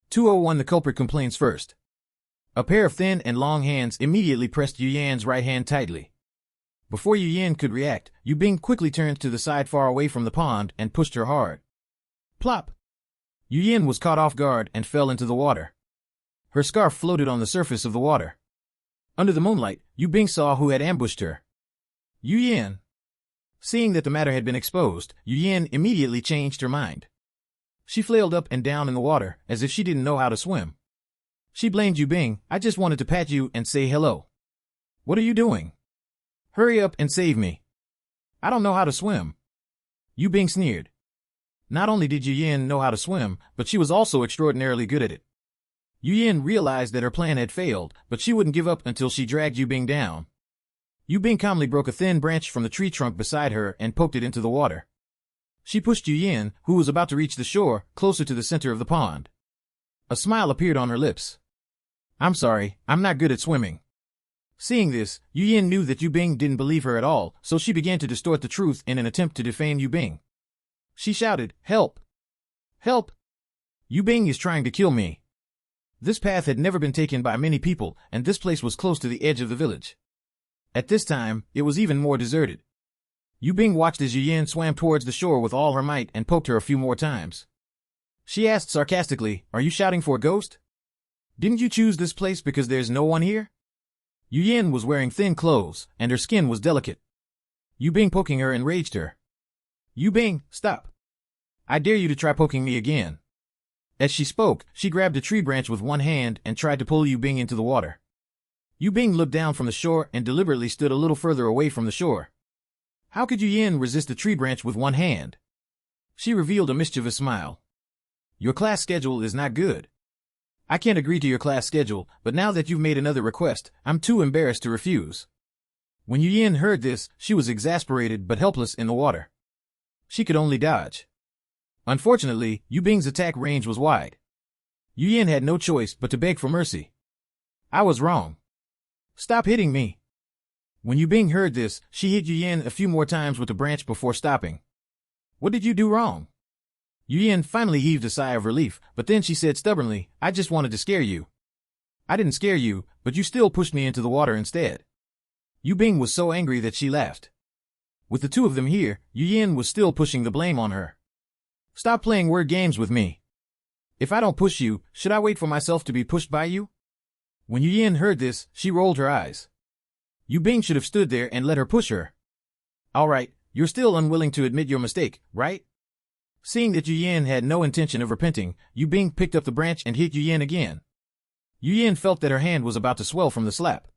201 The culprit complains first. A pair of thin and long hands immediately pressed Yu Yan's right hand tightly. Before Yu Yan could react, Yu Bing quickly turned to the side far away from the pond and pushed her hard. Plop! Yu Yan was caught off guard and fell into the water. Her scarf floated on the surface of the water. Under the moonlight, Yu Bing saw who had ambushed her. Yu Yan. Seeing that the matter had been exposed, Yu Yan immediately changed her mind. She flailed up and down in the water, as if she didn't know how to swim. She blamed Yu Bing. I just wanted to pat you and say hello. What are you doing? Hurry up and save me. I don't know how to swim. Yu Bing sneered. Not only did Yu Yan know how to swim, but she was also extraordinarily good at it. Yu Yan realized that her plan had failed, but she wouldn't give up until she dragged Yu Bing down. Yu Bing calmly broke a thin branch from the tree trunk beside her and poked it into the water. She pushed Yu Yan, who was about to reach the shore, closer to the center of the pond. A smile appeared on her lips. I'm sorry, I'm not good at swimming. Seeing this, Yu Yan knew that Yu Bing didn't believe her at all, so she began to distort the truth in an attempt to defame Yu Bing. She shouted, Help! Help! Yu Bing is trying to kill me. This path had never been taken by many people, and this place was close to the edge of the village. At this time, it was even more deserted. Yu Bing watched as Yu Yan swam towards the shore with all her might and poked her a few more times. She asked sarcastically, Are you shouting for a ghost? Didn't you choose this place because there's no one here? Yu Yan was wearing thin clothes, and her skin was delicate. Yu Bing poking her enraged her. Yu Bing, stop. I dare you to try poking me again. As she spoke, she grabbed a tree branch with one hand and tried to pull Yu Bing into the water. Yu Bing looked down from the shore and deliberately stood a little further away from the shore. How could Yu Yan resist a tree branch with one hand? She revealed a mischievous smile. Your class schedule is not good. I can't agree to your class schedule, but now that you've made another request, I'm too embarrassed to refuse. When Yu Yan heard this, she was exasperated but helpless in the water. She could only dodge. Unfortunately, Yu Bing's attack range was wide. Yu Yan had no choice but to beg for mercy. I was wrong. Stop hitting me. When Yu Bing heard this, she hit Yu Yan a few more times with the branch before stopping. What did you do wrong? Yu Yan finally heaved a sigh of relief, but then she said stubbornly, I just wanted to scare you. I didn't scare you, but you still pushed me into the water instead. Yu Bing was so angry that she laughed. With the two of them here, Yu Yan was still pushing the blame on her. Stop playing word games with me. If I don't push you, should I wait for myself to be pushed by you? When Yu Yan heard this, she rolled her eyes. Yu Bing should have stood there and let her push her. All right, you're still unwilling to admit your mistake, right? Seeing that Yu Yan had no intention of repenting, Yu Bing picked up the branch and hit Yu Yan again. Yu Yan felt that her hand was about to swell from the slap.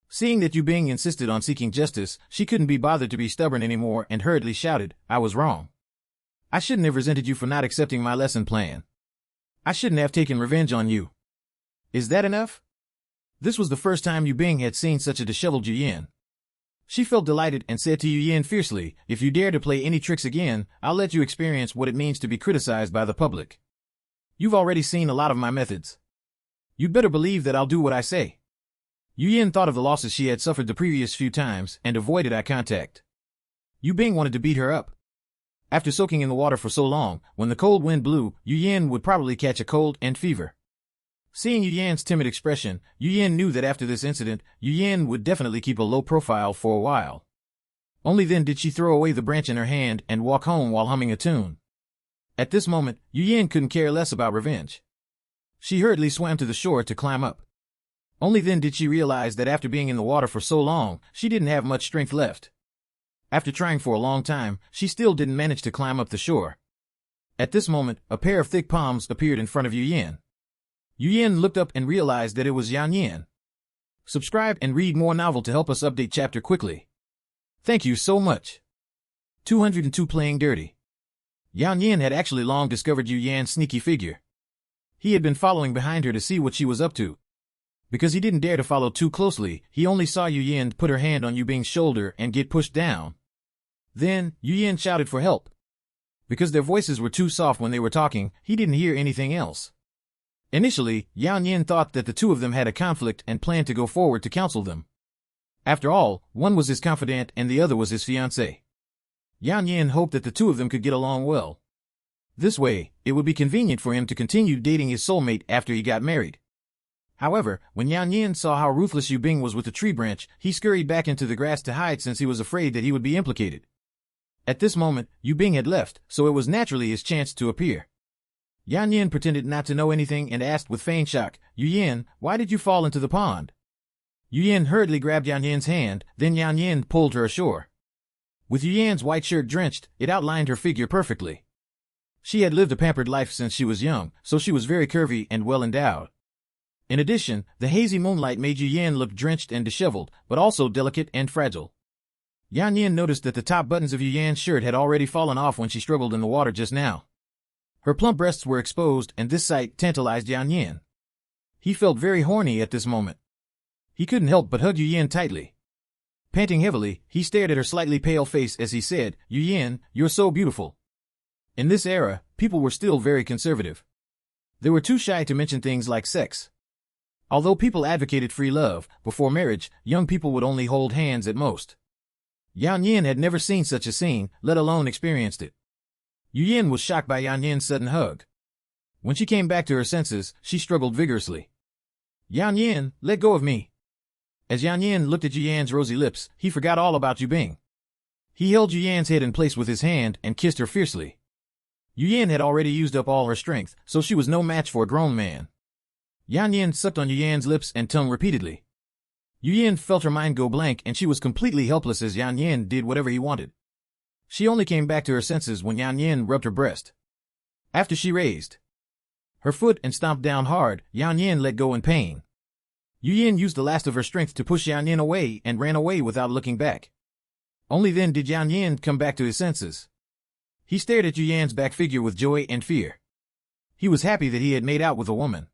Seeing that Yu Bing insisted on seeking justice, she couldn't be bothered to be stubborn anymore and hurriedly shouted, I was wrong. I shouldn't have resented you for not accepting my lesson plan. I shouldn't have taken revenge on you. Is that enough? This was the first time Yu Bing had seen such a disheveled Yu Yan. She felt delighted and said to Yu Yan fiercely, If you dare to play any tricks again, I'll let you experience what it means to be criticized by the public. You've already seen a lot of my methods. You'd better believe that I'll do what I say. Yu Yan thought of the losses she had suffered the previous few times and avoided eye contact. Yu Bing wanted to beat her up. After soaking in the water for so long, when the cold wind blew, Yu Yan would probably catch a cold and fever. Seeing Yu Yan's timid expression, Yu Yan knew that after this incident, Yu Yan would definitely keep a low profile for a while. Only then did she throw away the branch in her hand and walk home while humming a tune. At this moment, Yu Yan couldn't care less about revenge. She hurriedly swam to the shore to climb up. Only then did she realize that after being in the water for so long, she didn't have much strength left. After trying for a long time, she still didn't manage to climb up the shore. At this moment, a pair of thick palms appeared in front of Yu Yan. Yu Yan looked up and realized that it was Yan Yan. Subscribe and read more novel to help us update chapter quickly. Thank you so much. 202 Playing Dirty. Yan Yan had actually long discovered Yu Yan's sneaky figure. He had been following behind her to see what she was up to. Because he didn't dare to follow too closely, he only saw Yu Yan put her hand on Yu Bing's shoulder and get pushed down. Then, Yu Yan shouted for help. Because their voices were too soft when they were talking, he didn't hear anything else. Initially, Yan Yan thought that the two of them had a conflict and planned to go forward to counsel them. After all, one was his confidant and the other was his fiance. Yan Yan hoped that the two of them could get along well. This way, it would be convenient for him to continue dating his soulmate after he got married. However, when Yan Yin saw how ruthless Yu Bing was with the tree branch, he scurried back into the grass to hide since he was afraid that he would be implicated. At this moment, Yu Bing had left, so it was naturally his chance to appear. Yan Yin pretended not to know anything and asked with feigned shock, "Yu Yin, why did you fall into the pond?" Yu Yin hurriedly grabbed Yan Yin's hand, then Yan Yin pulled her ashore. With Yu Yan's white shirt drenched, it outlined her figure perfectly. She had lived a pampered life since she was young, so she was very curvy and well endowed. In addition, the hazy moonlight made Yu Yan look drenched and disheveled, but also delicate and fragile. Yan Yin noticed that the top buttons of Yu Yan's shirt had already fallen off when she struggled in the water just now. Her plump breasts were exposed, and this sight tantalized Yan Yin. He felt very horny at this moment. He couldn't help but hug Yu Yin tightly. Panting heavily, he stared at her slightly pale face as he said, "Yu Yin, you're so beautiful." In this era, people were still very conservative. They were too shy to mention things like sex. Although people advocated free love, before marriage, young people would only hold hands at most. Yan Yin had never seen such a scene, let alone experienced it. Yu Yin was shocked by Yan Yin's sudden hug. When she came back to her senses, she struggled vigorously. "Yan Yin, let go of me." As Yan Yin looked at Yu Yan's rosy lips, he forgot all about Yu Bing. He held Yu Yan's head in place with his hand and kissed her fiercely. Yu Yin had already used up all her strength, so she was no match for a grown man. Yan Yin sucked on Yu Yan's lips and tongue repeatedly. Yu Yin felt her mind go blank and she was completely helpless as Yan Yin did whatever he wanted. She only came back to her senses when Yan Yin rubbed her breast. After she raised her foot and stomped down hard, Yan Yin let go in pain. Yu Yin used the last of her strength to push Yan Yin away and ran away without looking back. Only then did Yan Yin come back to his senses. He stared at Yu Yan's back figure with joy and fear. He was happy that he had made out with a woman.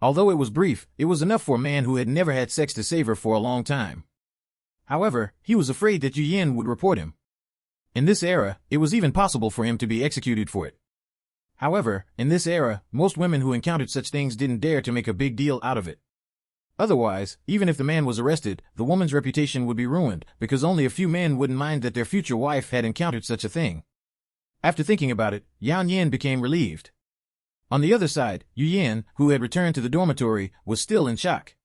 Although it was brief, it was enough for a man who had never had sex to savor for a long time. However, he was afraid that Yu Yin would report him. In this era, it was even possible for him to be executed for it. However, in this era, most women who encountered such things didn't dare to make a big deal out of it. Otherwise, even if the man was arrested, the woman's reputation would be ruined, because only a few men wouldn't mind that their future wife had encountered such a thing. After thinking about it, Yan Yin became relieved. On the other side, Yu Yin, who had returned to the dormitory, was still in shock.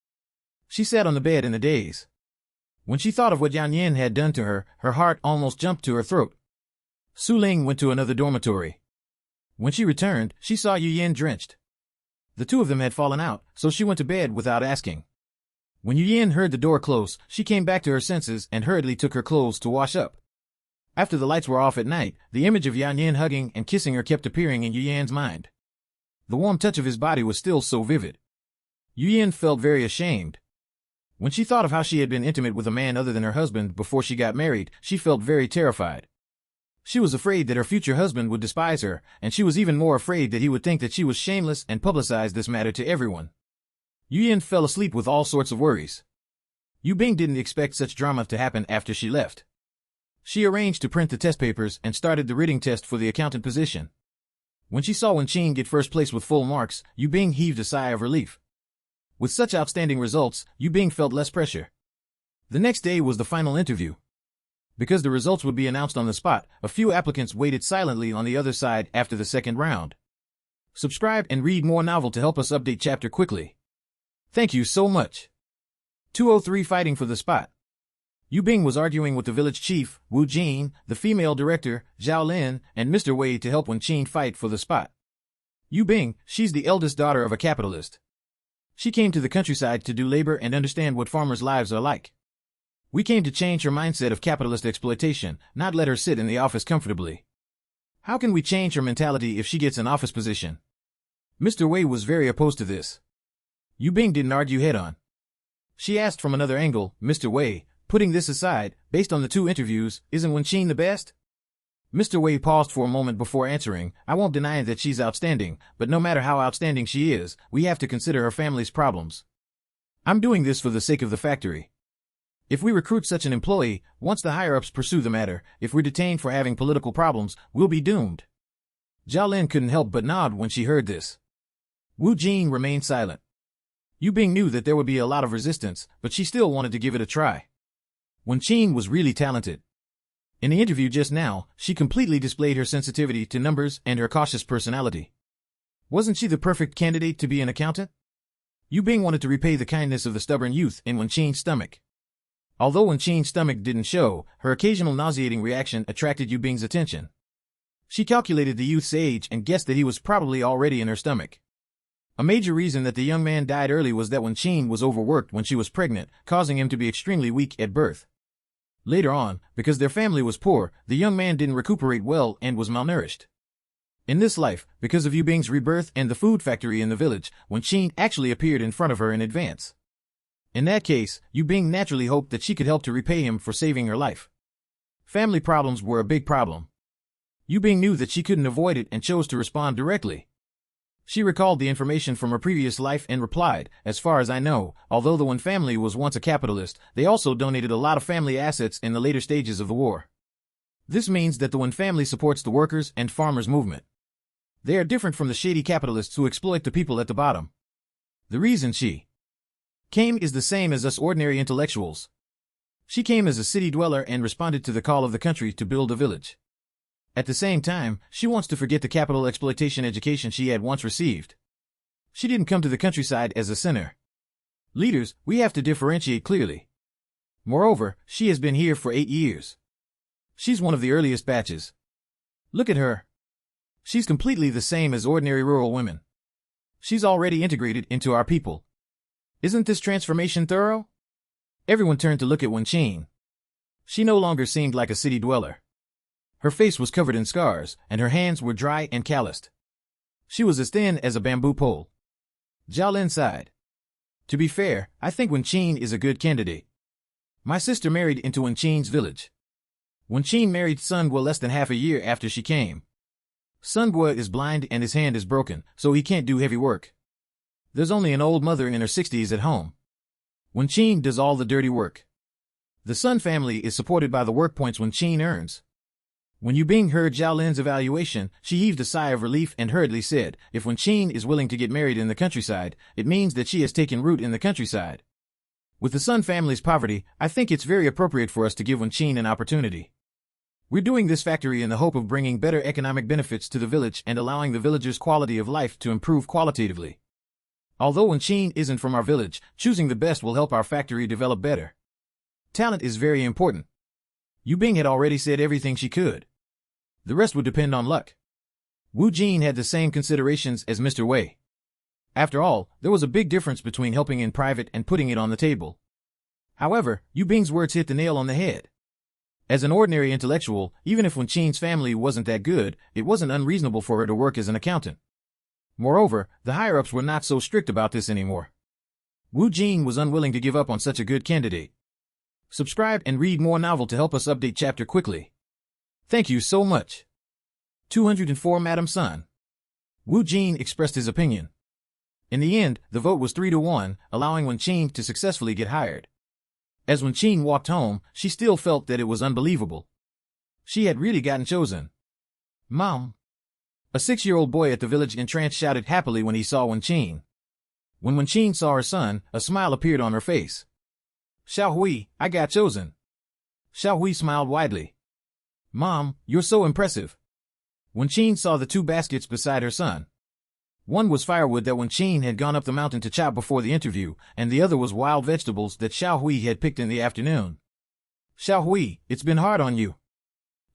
She sat on the bed in a daze. When she thought of what Yan Yin had done to her, her heart almost jumped to her throat. Su Ling went to another dormitory. When she returned, she saw Yu Yin drenched. The two of them had fallen out, so she went to bed without asking. When Yu Yin heard the door close, she came back to her senses and hurriedly took her clothes to wash up. After the lights were off at night, the image of Yan Yin hugging and kissing her kept appearing in Yu Yan's mind. The warm touch of his body was still so vivid. Yu Yin felt very ashamed. When she thought of how she had been intimate with a man other than her husband before she got married, she felt very terrified. She was afraid that her future husband would despise her, and she was even more afraid that he would think that she was shameless and publicize this matter to everyone. Yu Yin fell asleep with all sorts of worries. Yu Bing didn't expect such drama to happen after she left. She arranged to print the test papers and started the reading test for the accountant position. When she saw Wen Qin get first place with full marks, Yu Bing heaved a sigh of relief. With such outstanding results, Yu Bing felt less pressure. The next day was the final interview. Because the results would be announced on the spot, a few applicants waited silently on the other side after the second round. Subscribe and read more novel to help us update chapter quickly. Thank you so much. 203 Fighting for the spot. Yu Bing was arguing with the village chief, Wu Jin, the female director, Zhao Lin, and Mr. Wei to help Wen Qin fight for the spot. Yu Bing, she's the eldest daughter of a capitalist. She came to the countryside to do labor and understand what farmers' lives are like. We came to change her mindset of capitalist exploitation, not let her sit in the office comfortably. How can we change her mentality if she gets an office position? Mr. Wei was very opposed to this. Yu Bing didn't argue head-on. She asked from another angle, "Mr. Wei, putting this aside, based on the two interviews, isn't Wen Qin the best?" Mr. Wei paused for a moment before answering, "I won't deny that she's outstanding, but no matter how outstanding she is, we have to consider her family's problems. I'm doing this for the sake of the factory. If we recruit such an employee, once the higher-ups pursue the matter, if we're detained for having political problems, we'll be doomed." Zhao Lin couldn't help but nod when she heard this. Wu Jin remained silent. Yu Bing knew that there would be a lot of resistance, but she still wanted to give it a try. Wen Qin was really talented. In the interview just now, she completely displayed her sensitivity to numbers and her cautious personality. Wasn't she the perfect candidate to be an accountant? Yu Bing wanted to repay the kindness of the stubborn youth in Wenqing's stomach. Although Wenqing's stomach didn't show, her occasional nauseating reaction attracted Yu Bing's attention. She calculated the youth's age and guessed that he was probably already in her stomach. A major reason that the young man died early was that Wenqing was overworked when she was pregnant, causing him to be extremely weak at birth. Later on, because their family was poor, the young man didn't recuperate well and was malnourished. In this life, because of Yu Bing's rebirth and the food factory in the village, Wenqing actually appeared in front of her in advance. In that case, Yu Bing naturally hoped that she could help to repay him for saving her life. Family problems were a big problem. Yu Bing knew that she couldn't avoid it and chose to respond directly. She recalled the information from her previous life and replied, "As far as I know, although the Wen family was once a capitalist, they also donated a lot of family assets in the later stages of the war. This means that the Wen family supports the workers and farmers movement. They are different from the shady capitalists who exploit the people at the bottom. The reason she came is the same as us ordinary intellectuals. She came as a city dweller and responded to the call of the country to build a village. At the same time, she wants to forget the capital exploitation education she had once received. She didn't come to the countryside as a sinner. Leaders, we have to differentiate clearly. Moreover, she has been here for 8 years. She's one of the earliest batches. Look at her. She's completely the same as ordinary rural women. She's already integrated into our people. Isn't this transformation thorough?" Everyone turned to look at Wenqing. She no longer seemed like a city dweller. Her face was covered in scars, and her hands were dry and calloused. She was as thin as a bamboo pole. Zhao Lin sighed. "To be fair, I think Wenqing is a good candidate. My sister married into Wenqing's village. Wenqing married Sun Guo less than half a year after she came. Sun Guo is blind and his hand is broken, so he can't do heavy work. There's only an old mother in her 60s at home. Wenqing does all the dirty work. The Sun family is supported by the work points Wenqing earns." When Yu Bing heard Zhao Lin's evaluation, she heaved a sigh of relief and hurriedly said, "If Wenqing is willing to get married in the countryside, it means that she has taken root in the countryside. With the Sun family's poverty, I think it's very appropriate for us to give Wenqing an opportunity. We're doing this factory in the hope of bringing better economic benefits to the village and allowing the villagers' quality of life to improve qualitatively. Although Wenqing isn't from our village, choosing the best will help our factory develop better. Talent is very important." Yu Bing had already said everything she could. The rest would depend on luck. Wu Jin had the same considerations as Mr. Wei. After all, there was a big difference between helping in private and putting it on the table. However, Yu Bing's words hit the nail on the head. As an ordinary intellectual, even if Wenqing's family wasn't that good, it wasn't unreasonable for her to work as an accountant. Moreover, the higher-ups were not so strict about this anymore. Wu Jin was unwilling to give up on such a good candidate. Subscribe and read more novel to help us update chapter quickly. Thank you so much. 204 Madam Sun. Wu Jin expressed his opinion. In the end, the vote was 3-1, allowing Wenqing to successfully get hired. As Wenqing walked home, she still felt that it was unbelievable. She had really gotten chosen. "Mom!" A 6-year-old boy at the village entrance shouted happily when he saw Wenqing. When Wenqing saw her son, a smile appeared on her face. "Xiao Hui, I got chosen." Xiao Hui smiled widely. "Mom, you're so impressive." Wenqing saw the 2 baskets beside her son. One was firewood that Wenqing had gone up the mountain to chop before the interview, and the other was wild vegetables that Xiao Hui had picked in the afternoon. "Xiao Hui, it's been hard on you."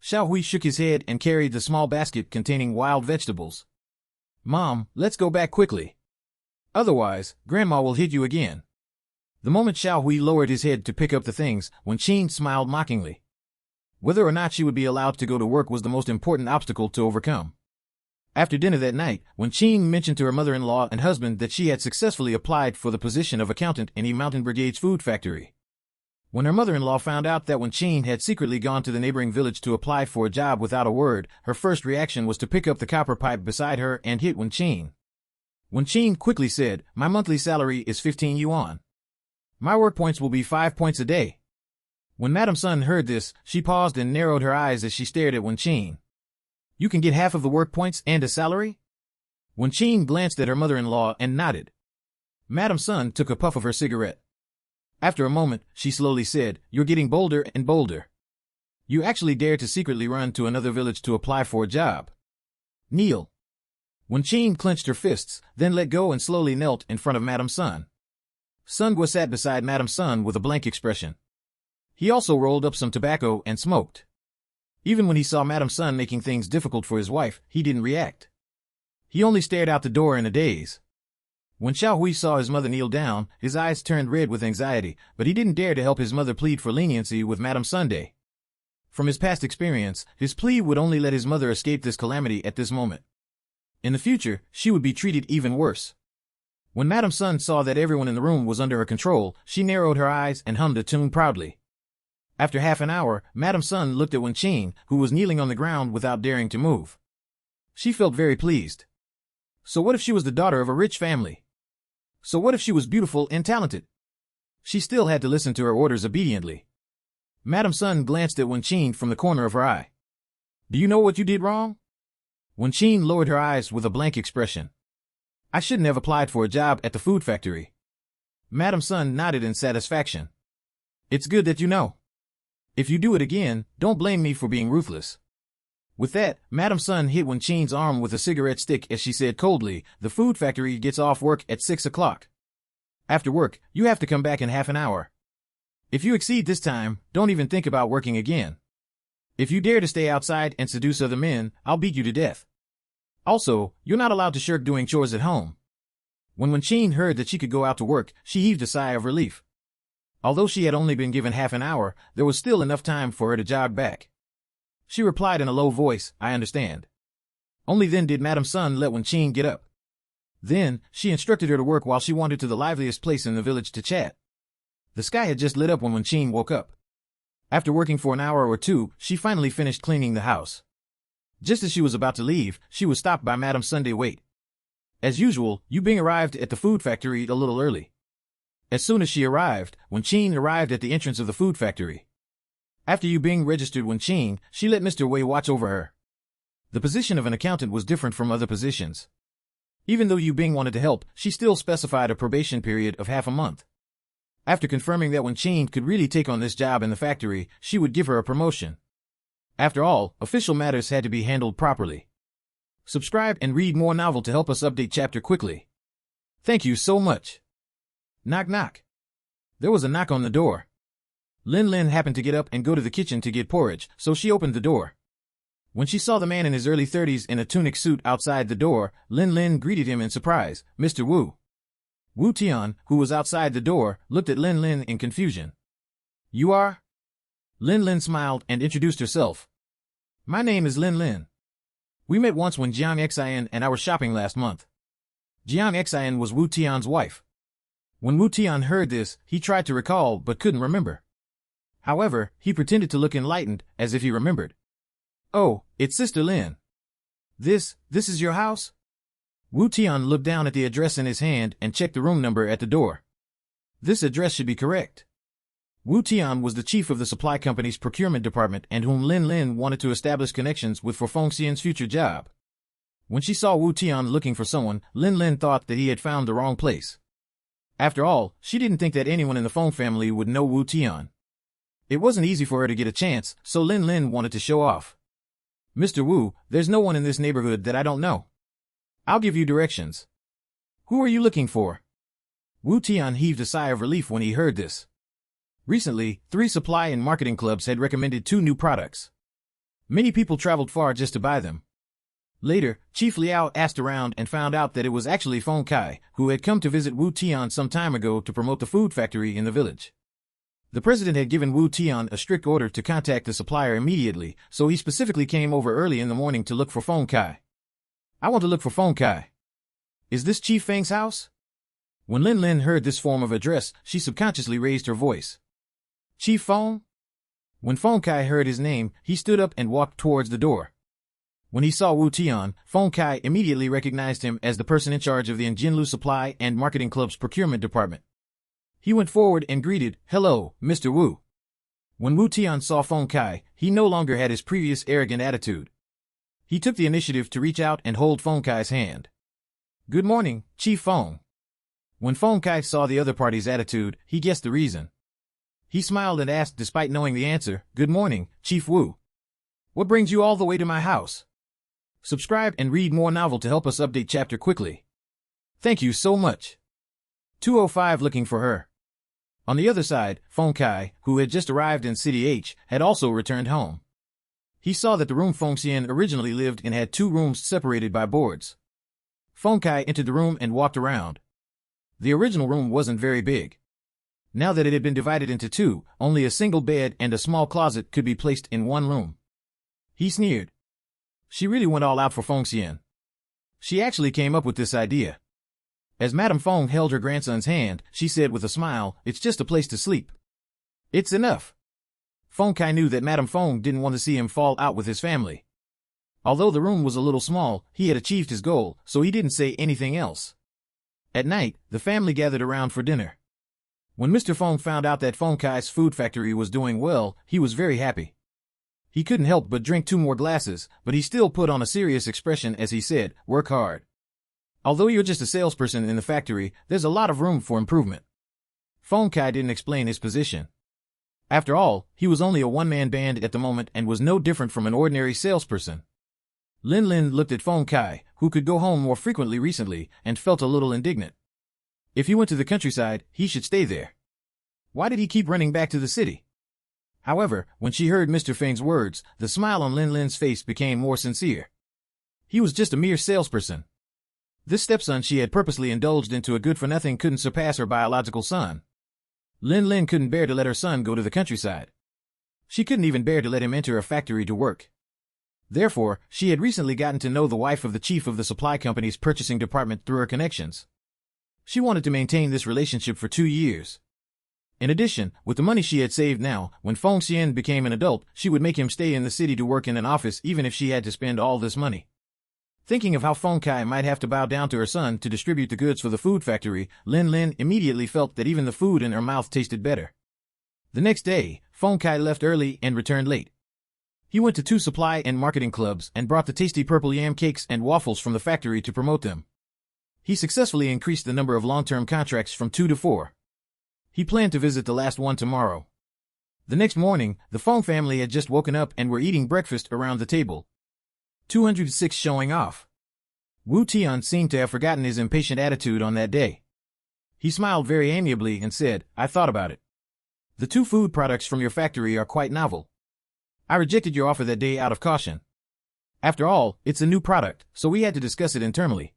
Xiao Hui shook his head and carried the small basket containing wild vegetables. "Mom, let's go back quickly. Otherwise, Grandma will hit you again." The moment Xiao Hui lowered his head to pick up the things, Wenqing smiled mockingly. Whether or not she would be allowed to go to work was the most important obstacle to overcome. After dinner that night, Wenqing mentioned to her mother-in-law and husband that she had successfully applied for the position of accountant in the Mountain Brigade's food factory. When her mother-in-law found out that Wenqing had secretly gone to the neighboring village to apply for a job without a word, her first reaction was to pick up the copper pipe beside her and hit Wenqing. Wenqing quickly said, "My monthly salary is 15 yuan. My work points will be 5 points a day." When Madam Sun heard this, she paused and narrowed her eyes as she stared at Wenqing. "You can get half of the work points and a salary?" Wenqing glanced at her mother-in-law and nodded. Madam Sun took a puff of her cigarette. After a moment, she slowly said, "You're getting bolder and bolder." You actually dare to secretly run to another village to apply for a job. Kneel. Wen Qin clenched her fists, then let go and slowly knelt in front of Madame Sun. Sun Gua sat beside Madame Sun with a blank expression. He also rolled up some tobacco and smoked. Even when he saw Madame Sun making things difficult for his wife, he didn't react. He only stared out the door in a daze. When Xiao Hui saw his mother kneel down, his eyes turned red with anxiety, but he didn't dare to help his mother plead for leniency with Madame Sunday. From his past experience, his plea would only let his mother escape this calamity at this moment. In the future, she would be treated even worse. When Madame Sun saw that everyone in the room was under her control, she narrowed her eyes and hummed a tune proudly. After half an hour, Madame Sun looked at Wen Qin, who was kneeling on the ground without daring to move. She felt very pleased. So what if she was the daughter of a rich family? So what if she was beautiful and talented? She still had to listen to her orders obediently. Madame Sun glanced at Wen Qin from the corner of her eye. Do you know what you did wrong? Wen Qin lowered her eyes with a blank expression. I shouldn't have applied for a job at the food factory. Madame Sun nodded in satisfaction. It's good that you know. If you do it again, don't blame me for being ruthless. With that, Madame Sun hit Wen Qin's arm with a cigarette stick as she said coldly, the food factory gets off work at 6 o'clock. After work, you have to come back in half an hour. If you exceed this time, don't even think about working again. If you dare to stay outside and seduce other men, I'll beat you to death. Also, you're not allowed to shirk doing chores at home. When Wen Qin heard that she could go out to work, she heaved a sigh of relief. Although she had only been given half an hour, there was still enough time for her to jog back. She replied in a low voice, I understand. Only then did Madame Sun let Wen Qin get up. Then, she instructed her to work while she wandered to the liveliest place in the village to chat. The sky had just lit up when Wen Qin woke up. After working for an hour or two, she finally finished cleaning the house. Just as she was about to leave, she was stopped by Madame Sunday. Wait. As usual, Yu Bing arrived at the food factory a little early. As soon as she arrived, Wen Qin arrived at the entrance of the food factory. After Yu Bing registered Wen Qin, she let Mr. Wei watch over her. The position of an accountant was different from other positions. Even though Yu Bing wanted to help, she still specified a probation period of half a month. After confirming that Wen Qin could really take on this job in the factory, she would give her a promotion. After all, official matters had to be handled properly. Subscribe and read more novel to help us update chapter quickly. Thank you so much. Knock knock. There was a knock on the door. Lin Lin happened to get up and go to the kitchen to get porridge, so she opened the door. When she saw the man in his early 30s in a tunic suit outside the door, Lin Lin greeted him in surprise, Mr. Wu. Wu Tian, who was outside the door, looked at Lin Lin in confusion. You are? Lin Lin smiled and introduced herself. My name is Lin Lin. We met once when Jiang Xian and I were shopping last month. Jiang Xian was Wu Tian's wife. When Wu Tian heard this, he tried to recall but couldn't remember. However, he pretended to look enlightened, as if he remembered. Oh, it's Sister Lin. This is your house? Wu Tian looked down at the address in his hand and checked the room number at the door. This address should be correct. Wu Tian was the chief of the supply company's procurement department and whom Lin Lin wanted to establish connections with for Feng Xian's future job. When she saw Wu Tian looking for someone, Lin Lin thought that he had found the wrong place. After all, she didn't think that anyone in the Feng family would know Wu Tian. It wasn't easy for her to get a chance, so Lin Lin wanted to show off. Mr. Wu, there's no one in this neighborhood that I don't know. I'll give you directions. Who are you looking for? Wu Tian heaved a sigh of relief when he heard this. Recently, 3 supply and marketing clubs had recommended 2 new products. Many people traveled far just to buy them. Later, Chief Liao asked around and found out that it was actually Feng Kai, who had come to visit Wu Tian some time ago to promote the food factory in the village. The president had given Wu Tian a strict order to contact the supplier immediately, so he specifically came over early in the morning to look for Feng Kai. I want to look for Feng Kai. Is this Chief Feng's house? When Lin Lin heard this form of address, she subconsciously raised her voice. Chief Feng? When Feng Kai heard his name, he stood up and walked towards the door. When he saw Wu Tian, Feng Kai immediately recognized him as the person in charge of the Jinlu Supply and Marketing Club's procurement department. He went forward and greeted, Hello, Mr. Wu. When Wu Tian saw Feng Kai, he no longer had his previous arrogant attitude. He took the initiative to reach out and hold Feng Kai's hand. Good morning, Chief Feng. When Feng Kai saw the other party's attitude, he guessed the reason. He smiled and asked despite knowing the answer, "Good morning, Chief Wu. What brings you all the way to my house?" Subscribe and read more novel to help us update chapter quickly. Thank you so much. 205 looking for her. On the other side, Feng Kai, who had just arrived in City H, had also returned home. He saw that the room Feng Xian originally lived in had 2 rooms separated by boards. Feng Kai entered the room and walked around. The original room wasn't very big. Now that it had been divided into 2, only a single bed and a small closet could be placed in one room. He sneered. She really went all out for Feng Xian. She actually came up with this idea. As Madame Feng held her grandson's hand, she said with a smile, "It's just a place to sleep. It's enough." Feng Kai knew that Madame Feng didn't want to see him fall out with his family. Although the room was a little small, he had achieved his goal, so he didn't say anything else. At night, the family gathered around for dinner. When Mr. Feng found out that Feng Kai's food factory was doing well, he was very happy. He couldn't help but drink 2 more glasses, but he still put on a serious expression as he said, "Work hard. Although you're just a salesperson in the factory, there's a lot of room for improvement." Feng Kai didn't explain his position. After all, he was only a one-man band at the moment and was no different from an ordinary salesperson. Lin Lin looked at Feng Kai, who could go home more frequently recently, and felt a little indignant. If he went to the countryside, he should stay there. Why did he keep running back to the city? However, when she heard Mr. Feng's words, the smile on Lin Lin's face became more sincere. He was just a mere salesperson. This stepson she had purposely indulged into a good-for-nothing couldn't surpass her biological son. Lin Lin couldn't bear to let her son go to the countryside. She couldn't even bear to let him enter a factory to work. Therefore, she had recently gotten to know the wife of the chief of the supply company's purchasing department through her connections. She wanted to maintain this relationship for 2 years. In addition, with the money she had saved now, when Feng Xian became an adult, she would make him stay in the city to work in an office even if she had to spend all this money. Thinking of how Feng Kai might have to bow down to her son to distribute the goods for the food factory, Lin Lin immediately felt that even the food in her mouth tasted better. The next day, Feng Kai left early and returned late. He went to 2 supply and marketing clubs and brought the tasty purple yam cakes and waffles from the factory to promote them. He successfully increased the number of long-term contracts from 2 to 4. He planned to visit the last one tomorrow. The next morning, the Feng family had just woken up and were eating breakfast around the table. 206 showing off. Wu Tian seemed to have forgotten his impatient attitude on that day. He smiled very amiably and said, "I thought about it. The 2 food products from your factory are quite novel. I rejected your offer that day out of caution. After all, it's a new product, so we had to discuss it internally."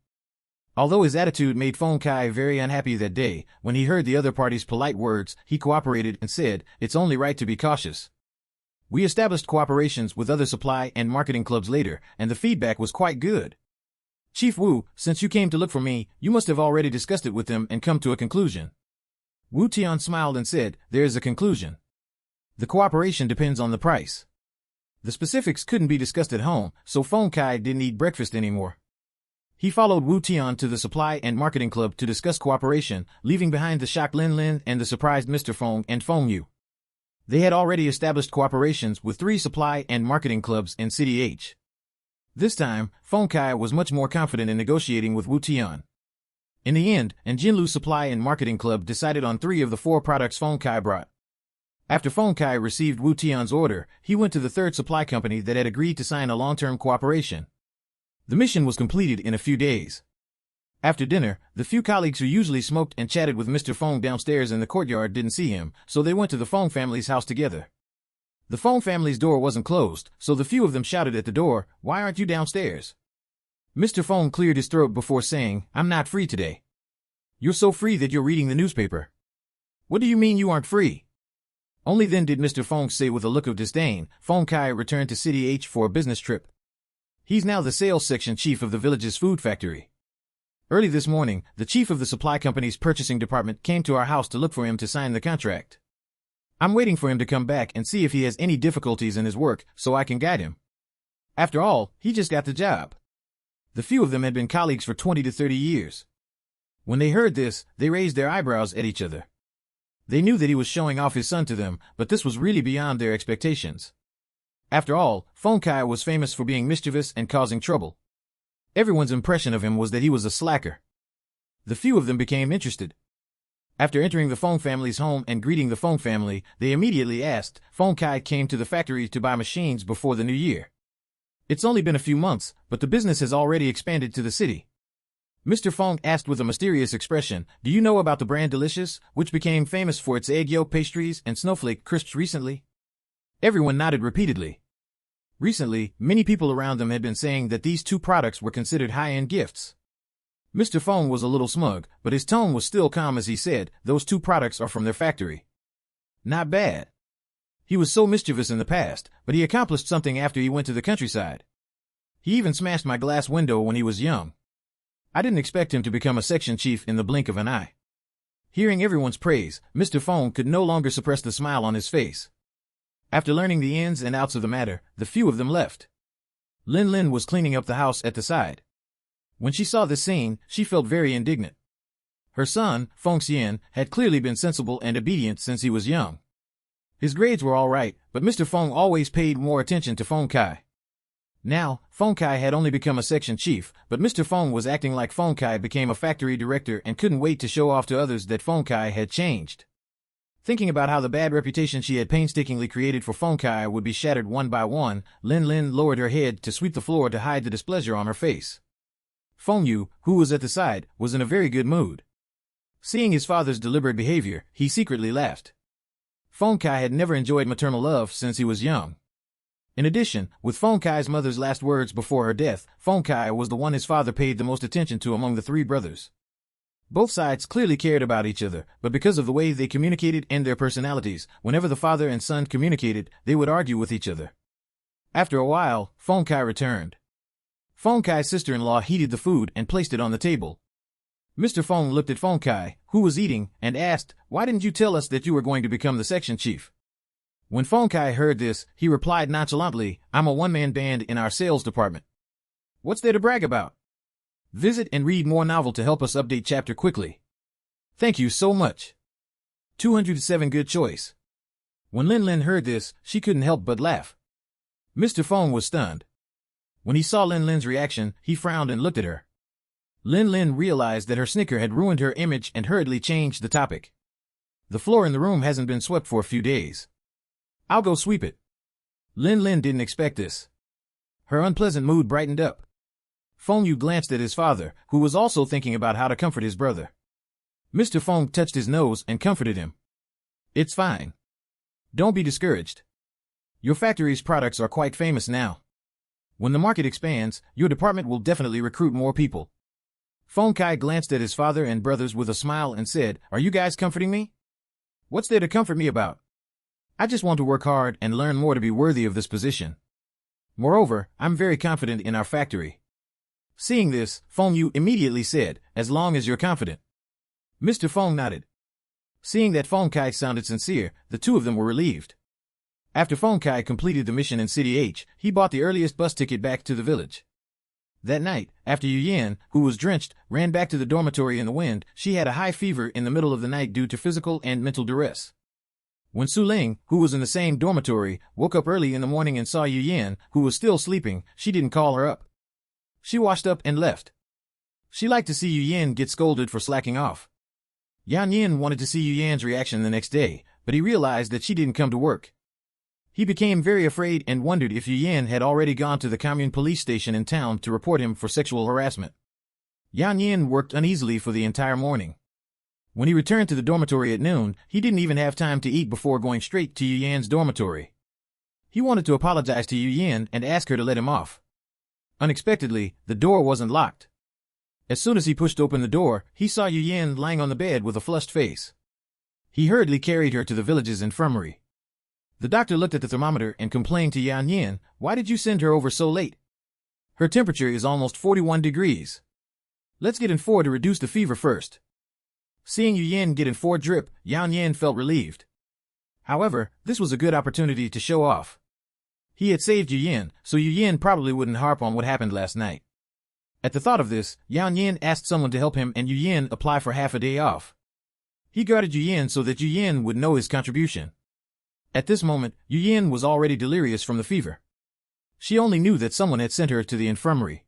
Although his attitude made Feng Kai very unhappy that day, when he heard the other party's polite words, he cooperated and said, "It's only right to be cautious. We established cooperations with other supply and marketing clubs later, and the feedback was quite good. Chief Wu, since you came to look for me, you must have already discussed it with them and come to a conclusion." Wu Tian smiled and said, "There is a conclusion. The cooperation depends on the price." The specifics couldn't be discussed at home, so Feng Kai didn't eat breakfast anymore. He followed Wu Tian to the supply and marketing club to discuss cooperation, leaving behind the shocked Lin Lin and the surprised Mr. Feng and Feng Yu. They had already established cooperations with 3 supply and marketing clubs in City H. This time, Feng Kai was much more confident in negotiating with Wu Tian. In the end, Jinlu Supply and Marketing Club decided on 3 of the 4 products Feng Kai brought. After Feng Kai received Wu Tian's order, he went to the 3rd supply company that had agreed to sign a long-term cooperation. The mission was completed in a few days. After dinner, the few colleagues who usually smoked and chatted with Mr. Feng downstairs in the courtyard didn't see him, so they went to the Feng family's house together. The Feng family's door wasn't closed, so the few of them shouted at the door, "Why aren't you downstairs?" Mr. Feng cleared his throat before saying, "I'm not free today." "You're so free that you're reading the newspaper." "What do you mean you aren't free?" Only then did Mr. Feng say with a look of disdain, "Feng Kai returned to City H for a business trip. He's now the sales section chief of the village's food factory. Early this morning, the chief of the supply company's purchasing department came to our house to look for him to sign the contract. I'm waiting for him to come back and see if he has any difficulties in his work so I can guide him. After all, he just got the job." The few of them had been colleagues for 20 to 30 years. When they heard this, they raised their eyebrows at each other. They knew that he was showing off his son to them, but this was really beyond their expectations. After all, Feng Kai was famous for being mischievous and causing trouble. Everyone's impression of him was that he was a slacker. The few of them became interested. After entering the Feng family's home and greeting the Feng family, they immediately asked Feng Kai came to the factory to buy machines before the new year. It's only been a few months, but the business has already expanded to the city. Mr. Feng asked with a mysterious expression, do you know about the brand Delicious, which became famous for its egg yolk pastries and snowflake crisps recently? Everyone nodded repeatedly. Recently, many people around them had been saying that these two products were considered high-end gifts. Mr. Feng was a little smug, but his tone was still calm as he said, those two products are from their factory. Not bad. He was so mischievous in the past, but he accomplished something after he went to the countryside. He even smashed my glass window when he was young. I didn't expect him to become a section chief in the blink of an eye. Hearing everyone's praise, Mr. Feng could no longer suppress the smile on his face. After learning the ins and outs of the matter, the few of them left. Lin Lin was cleaning up the house at the side. When she saw this scene, she felt very indignant. Her son, Feng Xian, had clearly been sensible and obedient since he was young. His grades were all right, but Mr. Feng always paid more attention to Feng Kai. Now, Feng Kai had only become a section chief, but Mr. Feng was acting like Feng Kai became a factory director and couldn't wait to show off to others that Feng Kai had changed. Thinking about how the bad reputation she had painstakingly created for Feng Kai would be shattered one by one, Lin Lin lowered her head to sweep the floor to hide the displeasure on her face. Feng Yu, who was at the side, was in a very good mood. Seeing his father's deliberate behavior, he secretly laughed. Feng Kai had never enjoyed maternal love since he was young. In addition, with Feng Kai's mother's last words before her death, Feng Kai was the one his father paid the most attention to among the three brothers. Both sides clearly cared about each other, but because of the way they communicated and their personalities, whenever the father and son communicated, they would argue with each other. After a while, Feng Kai returned. Feng Kai's sister-in-law heated the food and placed it on the table. Mr. Feng looked at Feng Kai, who was eating, and asked, why didn't you tell us that you were going to become the section chief? When Feng Kai heard this, he replied nonchalantly, I'm a one-man band in our sales department. What's there to brag about? Visit and read more novel to help us update chapter quickly. Thank you so much. 207 good choice. When Lin Lin heard this, she couldn't help but laugh. Mr. Feng was stunned. When he saw Lin Lin's reaction, he frowned and looked at her. Lin Lin realized that her snicker had ruined her image and hurriedly changed the topic. The floor in the room hasn't been swept for a few days. I'll go sweep it. Lin Lin didn't expect this. Her unpleasant mood brightened up. Feng Yu glanced at his father, who was also thinking about how to comfort his brother. Mr. Feng touched his nose and comforted him. It's fine. Don't be discouraged. Your factory's products are quite famous now. When the market expands, your department will definitely recruit more people. Feng Kai glanced at his father and brothers with a smile and said, are you guys comforting me? What's there to comfort me about? I just want to work hard and learn more to be worthy of this position. Moreover, I'm very confident in our factory. Seeing this, Feng Yu immediately said, as long as you're confident. Mr. Feng nodded. Seeing that Feng Kai sounded sincere, the two of them were relieved. After Feng Kai completed the mission in City H, he bought the earliest bus ticket back to the village. That night, after Yu Yan, who was drenched, ran back to the dormitory in the wind, she had a high fever in the middle of the night due to physical and mental duress. When Su Ling, who was in the same dormitory, woke up early in the morning and saw Yu Yan, who was still sleeping, she didn't call her up. She washed up and left. She liked to see Yu Yan get scolded for slacking off. Yan Yin wanted to see Yu Yan's reaction the next day, but he realized that she didn't come to work. He became very afraid and wondered if Yu Yan had already gone to the commune police station in town to report him for sexual harassment. Yan Yin worked uneasily for the entire morning. When he returned to the dormitory at noon, he didn't even have time to eat before going straight to Yu Yan's dormitory. He wanted to apologize to Yu Yan and ask her to let him off. Unexpectedly, the door wasn't locked. As soon as he pushed open the door, he saw Yu Yan lying on the bed with a flushed face. He hurriedly carried her to the village's infirmary. The doctor looked at the thermometer and complained to Yan Yin, why did you send her over so late? Her temperature is almost 41 degrees. Let's get in 4 to reduce the fever first. Seeing Yu Yan get in 4 drip, Yan Yin felt relieved. However, this was a good opportunity to show off. He had saved Yu Yan, so Yu Yan probably wouldn't harp on what happened last night. At the thought of this, Yan Yin asked someone to help him and Yu Yan apply for half a day off. He guarded Yu Yan so that Yu Yan would know his contribution. At this moment, Yu Yan was already delirious from the fever. She only knew that someone had sent her to the infirmary.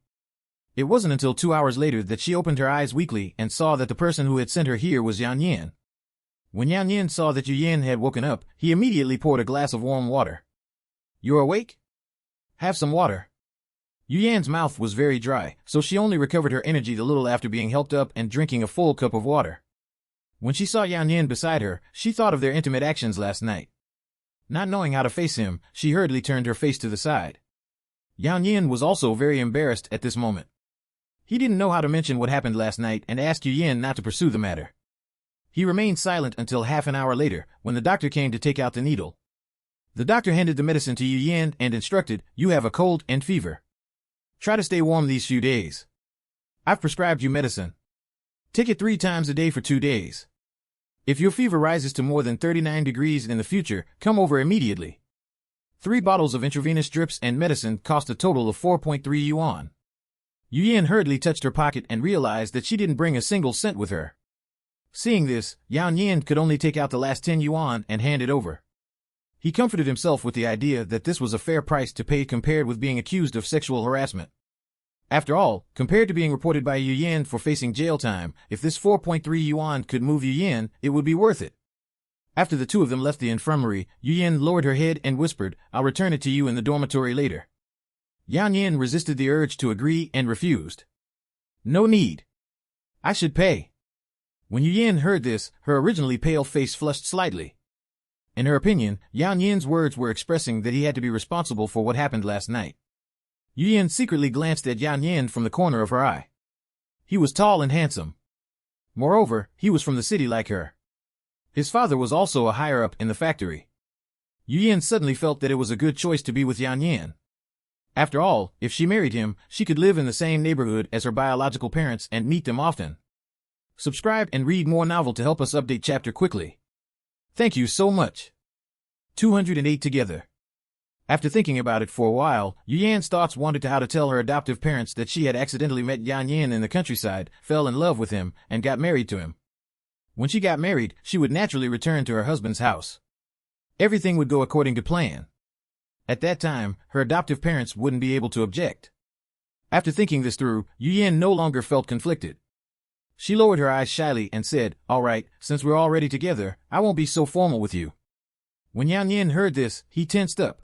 It wasn't until 2 hours later that she opened her eyes weakly and saw that the person who had sent her here was Yan Yan. When Yan Yin saw that Yu Yin had woken up, he immediately poured a glass of warm water. "You're awake? Have some water." Yu Yan's mouth was very dry, so she only recovered her energy a little after being helped up and drinking a full cup of water. When she saw Yan Yin beside her, she thought of their intimate actions last night. Not knowing how to face him, she hurriedly turned her face to the side. Yan Yin was also very embarrassed at this moment. He didn't know how to mention what happened last night and asked Yu Yin not to pursue the matter. He remained silent until half an hour later, when the doctor came to take out the needle. The doctor handed the medicine to Yu Yin and instructed, "You have a cold and fever. Try to stay warm these few days. I've prescribed you medicine. Take it 3 times a day for 2 days. If your fever rises to more than 39 degrees in the future, come over immediately." 3 bottles of intravenous drips and medicine cost a total of 4.3 yuan. Yu Yin hurriedly touched her pocket and realized that she didn't bring a single cent with her. Seeing this, Yan Yin could only take out the last 10 yuan and hand it over. He comforted himself with the idea that this was a fair price to pay compared with being accused of sexual harassment. After all, compared to being reported by Yu Yin for facing jail time, if this 4.3 yuan could move Yu Yin, it would be worth it. After the two of them left the infirmary, Yu Yin lowered her head and whispered, "I'll return it to you in the dormitory later." Yan Yin resisted the urge to agree and refused. "No need. I should pay." When Yu Yin heard this, her originally pale face flushed slightly. In her opinion, Yan Yin's words were expressing that he had to be responsible for what happened last night. Yu Yin secretly glanced at Yan Yin from the corner of her eye. He was tall and handsome. Moreover, he was from the city like her. His father was also a higher-up in the factory. Yu Yin suddenly felt that it was a good choice to be with Yan Yin. After all, if she married him, she could live in the same neighborhood as her biological parents and meet them often. Subscribe and read more novel to help us update chapter quickly. Thank you so much. 208 together. After thinking about it for a while, Yu Yan's thoughts wandered to how to tell her adoptive parents that she had accidentally met Yan Yin in the countryside, fell in love with him, and got married to him. When she got married, she would naturally return to her husband's house. Everything would go according to plan. At that time, her adoptive parents wouldn't be able to object. After thinking this through, Yu Yin no longer felt conflicted. She lowered her eyes shyly and said, "All right, since we're already together, I won't be so formal with you." When Yan Yin heard this, he tensed up.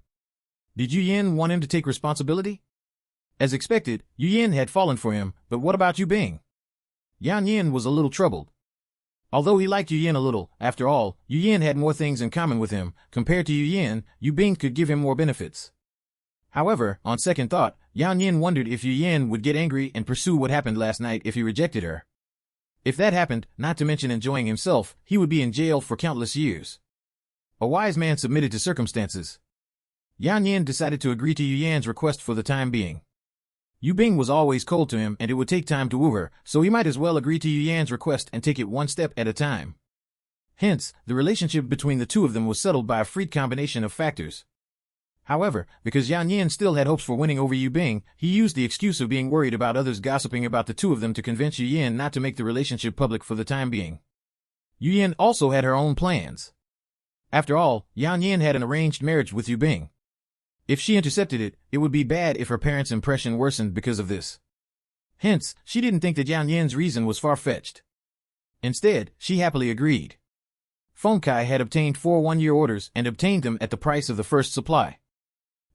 Did Yu Yin want him to take responsibility? As expected, Yu Yin had fallen for him, but what about Yu Bing? Yan Yin was a little troubled. Although he liked Yu Yin a little, after all, Yu Yin had more things in common with him. Compared to Yu Yin, Yu Bing could give him more benefits. However, on second thought, Yan Yin wondered if Yu Yin would get angry and pursue what happened last night if he rejected her. If that happened, not to mention enjoying himself, he would be in jail for countless years. A wise man submitted to circumstances. Yan Yin decided to agree to Yu Yan's request for the time being. Yu Bing was always cold to him and it would take time to woo her, so he might as well agree to Yu Yan's request and take it one step at a time. Hence, the relationship between the two of them was settled by a freed combination of factors. However, because Yan Yin still had hopes for winning over Yu Bing, he used the excuse of being worried about others gossiping about the two of them to convince Yu Yin not to make the relationship public for the time being. Yu Yin also had her own plans. After all, Yan Yin had an arranged marriage with Yu Bing. If she intercepted it, it would be bad if her parents' impression worsened because of this. Hence, she didn't think that Yan Yin's reason was far-fetched. Instead, she happily agreed. Feng Kai had obtained 4 one-year orders and obtained them at the price of the first supply.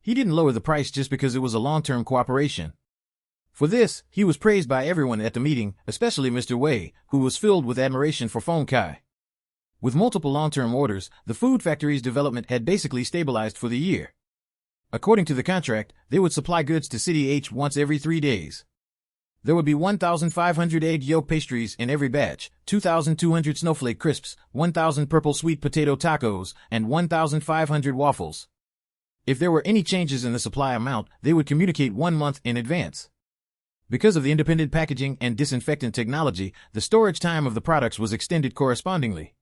He didn't lower the price just because it was a long-term cooperation. For this, he was praised by everyone at the meeting, especially Mr. Wei, who was filled with admiration for Feng Kai. With multiple long-term orders, the food factory's development had basically stabilized for the year. According to the contract, they would supply goods to City H once every 3 days. There would be 1,500 egg yolk pastries in every batch, 2,200 snowflake crisps, 1,000 purple sweet potato tacos, and 1,500 waffles. If there were any changes in the supply amount, they would communicate 1 month in advance. Because of the independent packaging and disinfectant technology, the storage time of the products was extended correspondingly.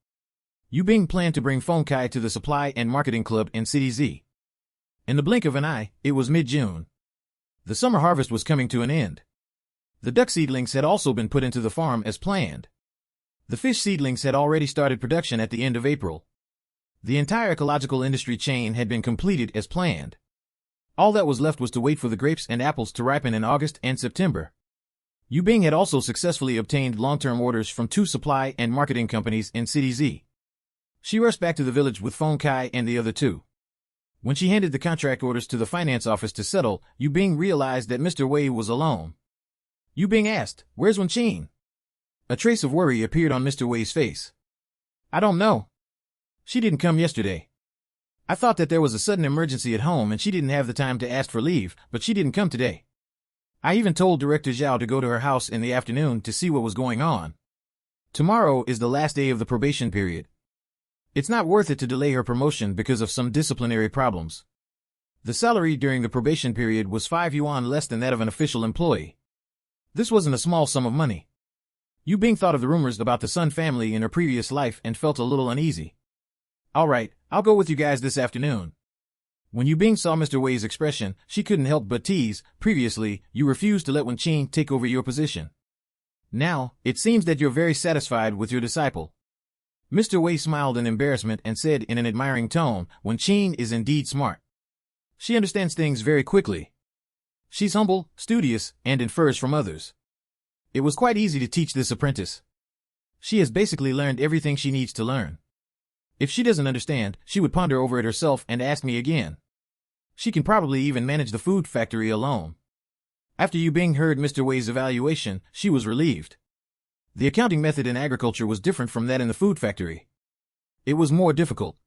Yu Bing planned to bring Feng Kai to the Supply and Marketing Club in City Z. In the blink of an eye, it was mid-June. The summer harvest was coming to an end. The duck seedlings had also been put into the farm as planned. The fish seedlings had already started production at the end of April. The entire ecological industry chain had been completed as planned. All that was left was to wait for the grapes and apples to ripen in August and September. Yu Bing had also successfully obtained long-term orders from 2 supply and marketing companies in City Z. She rushed back to the village with Phone Kai and the other two. When she handed the contract orders to the finance office to settle, Yu Bing realized that Mr. Wei was alone. Yu Bing asked, "Where's Wenqin?" A trace of worry appeared on Mr. Wei's face. "I don't know. She didn't come yesterday. I thought that there was a sudden emergency at home and she didn't have the time to ask for leave, but she didn't come today. I even told Director Zhao to go to her house in the afternoon to see what was going on. Tomorrow is the last day of the probation period. It's not worth it to delay her promotion because of some disciplinary problems." The salary during the probation period was 5 yuan less than that of an official employee. This wasn't a small sum of money. Yu Bing thought of the rumors about the Sun family in her previous life and felt a little uneasy. "All right, I'll go with you guys this afternoon." When Yu Bing saw Mr. Wei's expression, she couldn't help but tease. "Previously, you refused to let Wenqin take over your position. Now, it seems that you're very satisfied with your disciple." Mr. Wei smiled in embarrassment and said in an admiring tone, "Wenqin is indeed smart. She understands things very quickly. She's humble, studious, and infers from others. It was quite easy to teach this apprentice. She has basically learned everything she needs to learn. If she doesn't understand, she would ponder over it herself and ask me again. She can probably even manage the food factory alone." After Yu Bing heard Mr. Wei's evaluation, she was relieved. The accounting method in agriculture was different from that in the food factory. It was more difficult.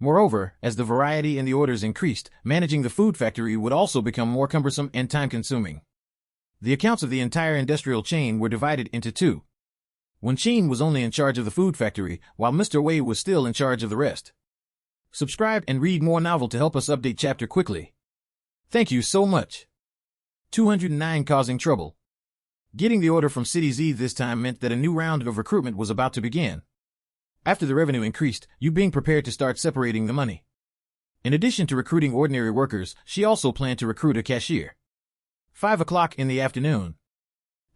Moreover, as the variety and the orders increased, managing the food factory would also become more cumbersome and time-consuming. The accounts of the entire industrial chain were divided into two. Wenqin was only in charge of the food factory, while Mr. Wei was still in charge of the rest. Subscribe and read more novel to help us update chapter quickly. Thank you so much. 209 Causing Trouble. Getting the order from City Z this time meant that a new round of recruitment was about to begin. After the revenue increased, Yu Bing prepared to start separating the money. In addition to recruiting ordinary workers, she also planned to recruit a cashier. 5 o'clock in the afternoon.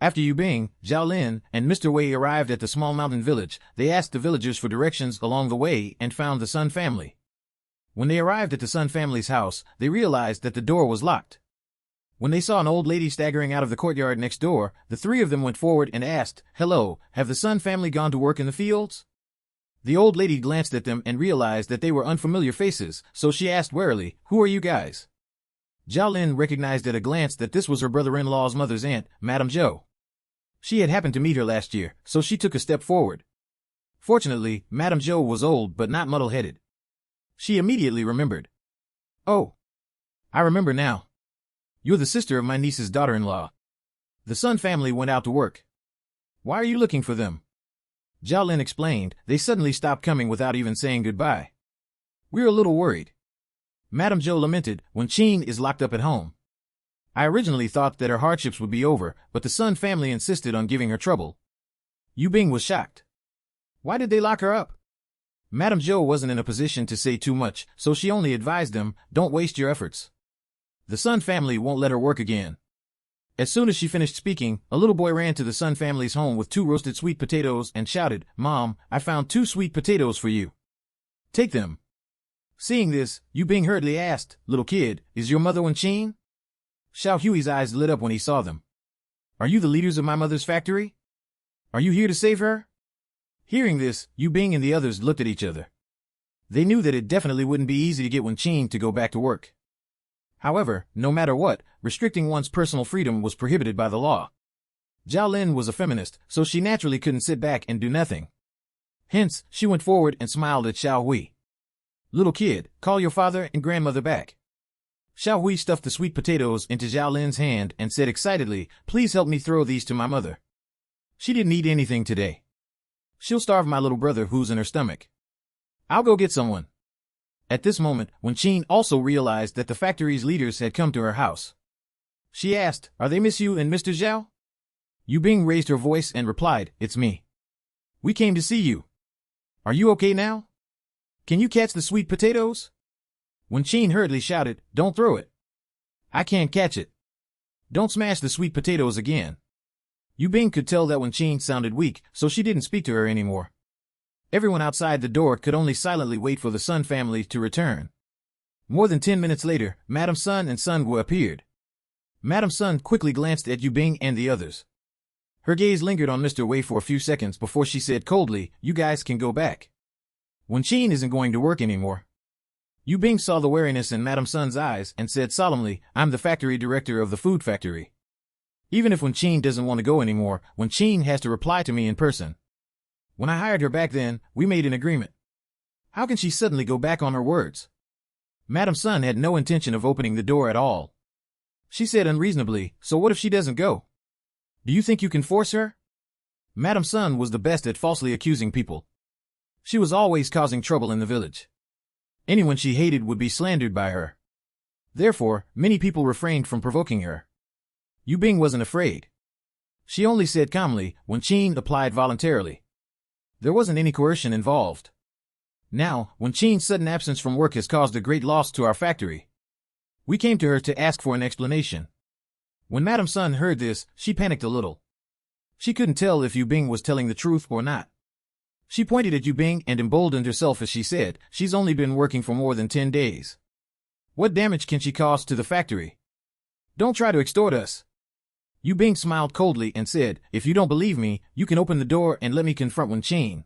After Yu Bing, Zhao Lin, and Mr. Wei arrived at the small mountain village, they asked the villagers for directions along the way and found the Sun family. When they arrived at the Sun family's house, they realized that the door was locked. When they saw an old lady staggering out of the courtyard next door, the three of them went forward and asked, "Hello, have the Sun family gone to work in the fields?" The old lady glanced at them and realized that they were unfamiliar faces, so she asked warily, "Who are you guys?" Zhao Lin recognized at a glance that this was her brother-in-law's mother's aunt, Madame Zhou. She had happened to meet her last year, so she took a step forward. Fortunately, Madame Zhou was old but not muddle-headed. She immediately remembered. "Oh, I remember now. You're the sister of my niece's daughter-in-law. The Sun family went out to work. Why are you looking for them?" Zhao Lin explained. They suddenly stopped coming without even saying goodbye. "We're a little worried." Madame Zhou lamented, "Wenqin is locked up at home. I originally thought that her hardships would be over, but the Sun family insisted on giving her trouble." Yu Bing was shocked. "Why did they lock her up?" Madame Zhou wasn't in a position to say too much, so she only advised them, "Don't waste your efforts. The Sun family won't let her work again." As soon as she finished speaking, a little boy ran to the Sun family's home with 2 roasted sweet potatoes and shouted, "Mom, I found 2 sweet potatoes for you. Take them." Seeing this, Yu Bing hurriedly asked, "Little kid, is your mother Wenqin?" Xiao Hui's eyes lit up when he saw them. "Are you the leaders of my mother's factory? Are you here to save her?" Hearing this, Yu Bing and the others looked at each other. They knew that it definitely wouldn't be easy to get Wenqin to go back to work. However, no matter what, restricting one's personal freedom was prohibited by the law. Zhao Lin was a feminist, so she naturally couldn't sit back and do nothing. Hence, she went forward and smiled at Xiao Hui. "Little kid, call your father and grandmother back." Xiao Hui stuffed the sweet potatoes into Zhao Lin's hand and said excitedly, "Please help me throw these to my mother. She didn't eat anything today. She'll starve my little brother who's in her stomach. I'll go get someone." At this moment, Wenqin also realized that the factory's leaders had come to her house. She asked, "Are they Miss Yu and Mr. Zhao?" Yu Bing raised her voice and replied, "It's me. We came to see you. Are you okay now? Can you catch the sweet potatoes?" Wenqin hurriedly shouted, "Don't throw it. I can't catch it. Don't smash the sweet potatoes again." Yu Bing could tell that Wenqin sounded weak, so she didn't speak to her anymore. Everyone outside the door could only silently wait for the Sun family to return. More than 10 minutes later, Madame Sun and Sun Gu appeared. Madame Sun quickly glanced at Yu Bing and the others. Her gaze lingered on Mr. Wei for a few seconds before she said coldly, "You guys can go back." Wenqin isn't going to work anymore. Yu Bing saw the wariness in Madame Sun's eyes and said solemnly, I'm the factory director of the food factory. Even if Wenqin doesn't want to go anymore, Wenqin has to reply to me in person. When I hired her back then, we made an agreement. How can she suddenly go back on her words? Madame Sun had no intention of opening the door at all. She said unreasonably, so what if she doesn't go? Do you think you can force her? Madame Sun was the best at falsely accusing people. She was always causing trouble in the village. Anyone she hated would be slandered by her. Therefore, many people refrained from provoking her. Yu Bing wasn't afraid. She only said calmly, Wenqin applied voluntarily. There wasn't any coercion involved. Now, Wenqin's sudden absence from work has caused a great loss to our factory. We came to her to ask for an explanation. When Madame Sun heard this, she panicked a little. She couldn't tell if Yu Bing was telling the truth or not. She pointed at Yu Bing and emboldened herself as she said, she's only been working for more than 10 days. What damage can she cause to the factory? Don't try to extort us. Yu Bing smiled coldly and said, if you don't believe me, you can open the door and let me confront Wenqin.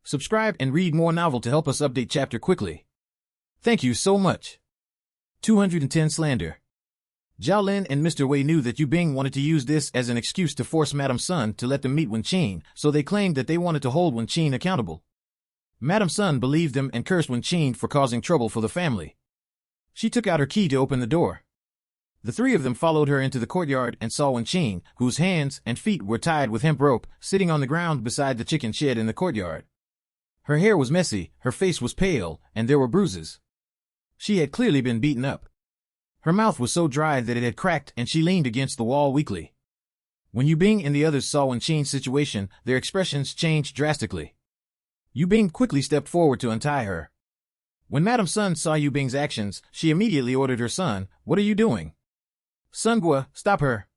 Subscribe and read more novel to help us update chapter quickly. Thank you so much. 210 Slander. Zhao Lin and Mr. Wei knew that Yu Bing wanted to use this as an excuse to force Madame Sun to let them meet Wenqin, so they claimed that they wanted to hold Wenqin accountable. Madame Sun believed them and cursed Wenqin for causing trouble for the family. She took out her key to open the door. The three of them followed her into the courtyard and saw Wenqin, whose hands and feet were tied with hemp rope, sitting on the ground beside the chicken shed in the courtyard. Her hair was messy, her face was pale, and there were bruises. She had clearly been beaten up. Her mouth was so dry that it had cracked and she leaned against the wall weakly. When Yu Bing and the others saw Wenqin's situation, their expressions changed drastically. Yu Bing quickly stepped forward to untie her. When Madame Sun saw Yu Bing's actions, she immediately ordered her son, what are you doing? Sun Gua, stop her.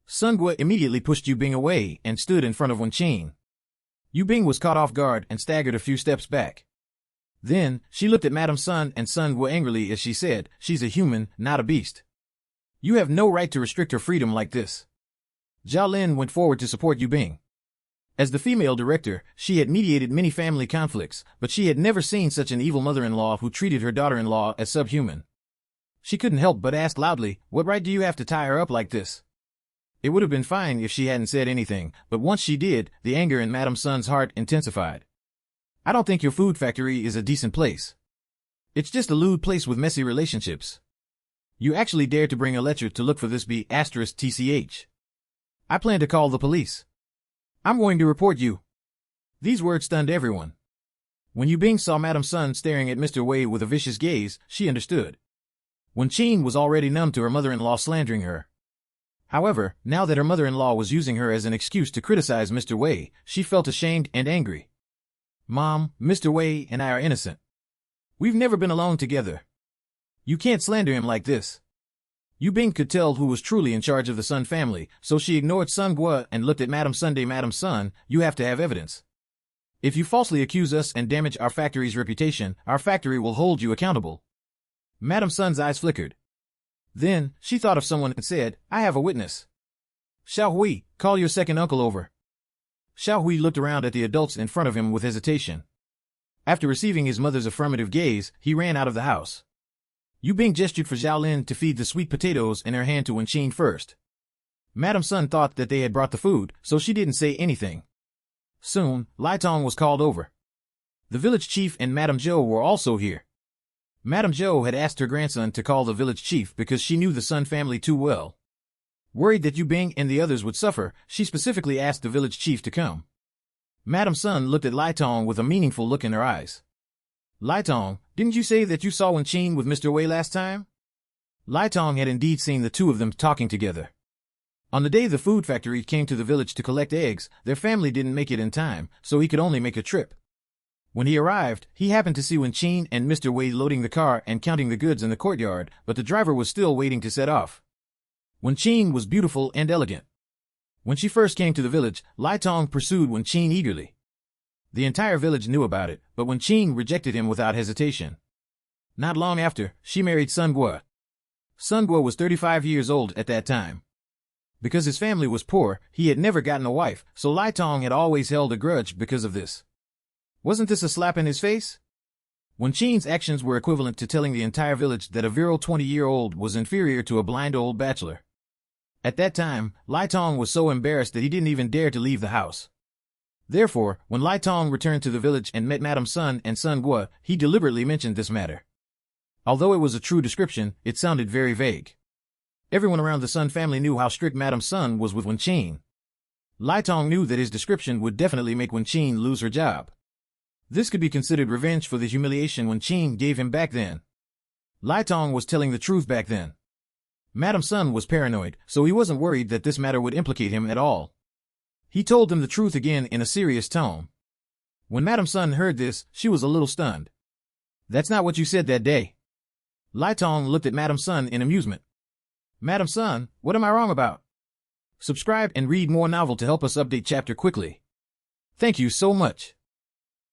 Sun Gua immediately pushed Yu Bing away and stood in front of Wenqin. Yu Bing was caught off guard and staggered a few steps back. Then, she looked at Madame Sun and Sun Gua angrily as she said, she's a human, not a beast. You have no right to restrict her freedom like this. Zhao Lin went forward to support Yu Bing. As the female director, she had mediated many family conflicts, but she had never seen such an evil mother-in-law who treated her daughter-in-law as subhuman. She couldn't help but ask loudly, what right do you have to tie her up like this? It would have been fine if she hadn't said anything, but once she did, the anger in Madame Sun's heart intensified. I don't think your food factory is a decent place. It's just a lewd place with messy relationships. You actually dared to bring a lecher to look for this *TCH. I plan to call the police. I'm going to report you. These words stunned everyone. When Yu Bing saw Madame Sun staring at Mr. Wei with a vicious gaze, she understood. Wenqin was already numb to her mother-in-law slandering her. However, now that her mother-in-law was using her as an excuse to criticize Mr. Wei, she felt ashamed and angry. Mom, Mr. Wei and I are innocent. We've never been alone together. You can't slander him like this. Yu Bing could tell who was truly in charge of the Sun family, so she ignored Sun Gua and looked at Madame Sunday. Madame Sun, you have to have evidence. If you falsely accuse us and damage our factory's reputation, our factory will hold you accountable. Madame Sun's eyes flickered. Then, she thought of someone and said, I have a witness. Xiao Hui, call your second uncle over. Xiao Hui looked around at the adults in front of him with hesitation. After receiving his mother's affirmative gaze, he ran out of the house. Yu Bing gestured for Zhao Lin to feed the sweet potatoes in her hand to Wenqin first. Madame Sun thought that they had brought the food, so she didn't say anything. Soon, Lai Tong was called over. The village chief and Madame Zhou were also here. Madame Zhou had asked her grandson to call the village chief because she knew the Sun family too well. Worried that Yu Bing and the others would suffer, she specifically asked the village chief to come. Madame Sun looked at Lai Tong with a meaningful look in her eyes. Lai Tong, didn't you say that you saw Wenqin with Mr. Wei last time? Lai Tong had indeed seen the two of them talking together. On the day the food factory came to the village to collect eggs, their family didn't make it in time, so he could only make a trip. When he arrived, he happened to see Wenqin and Mr. Wei loading the car and counting the goods in the courtyard, but the driver was still waiting to set off. Wenqin was beautiful and elegant. When she first came to the village, Lai Tong pursued Wenqin eagerly. The entire village knew about it, but Wenqin rejected him without hesitation. Not long after, she married Sun Gua. Sun Gua was 35 years old at that time. Because his family was poor, he had never gotten a wife, so Lai Tong had always held a grudge because of this. Wasn't this a slap in his face? Wen Qin's actions were equivalent to telling the entire village that a virile 20-year-old was inferior to a blind old bachelor. At that time, Lai Tong was so embarrassed that he didn't even dare to leave the house. Therefore, when Lai Tong returned to the village and met Madame Sun and Sun Guo, he deliberately mentioned this matter. Although it was a true description, it sounded very vague. Everyone around the Sun family knew how strict Madame Sun was with Wen Qin. Lai Tong knew that his description would definitely make Wen Qin lose her job. This could be considered revenge for the humiliation Wen Qin gave him back then. Lai Tong was telling the truth back then. Madame Sun was paranoid, so he wasn't worried that this matter would implicate him at all. He told them the truth again in a serious tone. When Madame Sun heard this, she was a little stunned. That's not what you said that day. Lai Tong looked at Madame Sun in amusement. Madame Sun, what am I wrong about? Subscribe and read more novel to help us update chapter quickly. Thank you so much.